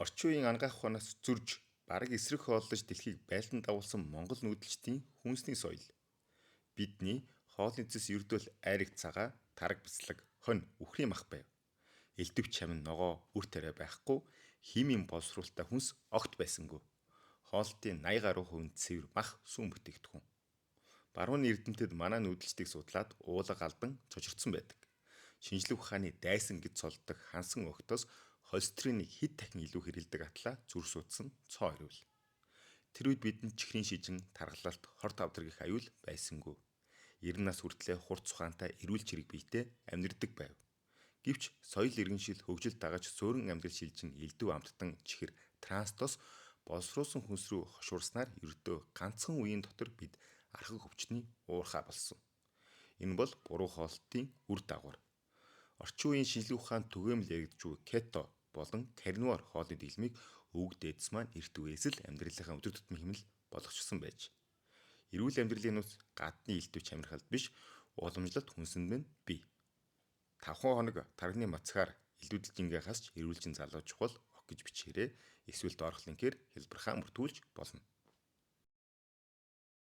Орчин үеийн ангаах ухаанаас зөрж бараг эсрэг хооллож дэлхийг байлдан дагуулсан Монгол нүүдэлчдийн хүнсний соёл. Бидний хоолны цэс ердөө л айраг цагаа, тараг бяцлаг, хонь, үхрийн мах байв. Элдвч чамин ногоо үр тариа байхгүй, химийн боловсруулалттай хүнс огт байсангүй. Хоолтын 80 гаруй хувийн цэвэр мах сүүн бүтээгдэхүүн. Барууны эрдэмтэд манай нүүдэлчдийг судлаад уулга алдан цочрдсон байдаг. Шинжлэх ухааны дайсан гэж цолдог хансан огтоос холестериныг хэд дахин илүү хэрэлдэг атлаа зүрх судсан цоо ирвэл. Тэр үед бидэнд чихрийн шижин, тархалалт, хорт авдар гэх аюул байсангүй. 90 нас хүртлээр хурц ухаантай эрүүл чирэг биетэй амьдардаг байв. Гэвч соёл иргэншил хөгжил дагаж суурин амьдрал шилжин элдв амттан чихэр трансдос боловсруулсан хүнс рүү хошуурснаар ердөө ганцхан үеийн дотор бид архаг өвчтний уурхай болсон. Энэ бол буруу хоолтын үр дагавар. Орчин үеийн шинжлэх ухаанд түгээмэл яригдж буй кето болон карнивор хоолны дэглэмийг өвөг дээдэс маань эрт үеэс л амьдралынхаа өдөр тутмын хэмнэл болгочихсон байж. Эрүүл амьдралын нүс гадны элдв чамирхалд биш, уламжлалт хүнсэнд мэн бий. 5 хоног тархины мацгаар элдвэдэл жингээ хасч эрүүлжин залууж чухал ох гэж бичээрэй. Эсвэл доорх линкээр хэлбэрхаа мөртгүүлж болно.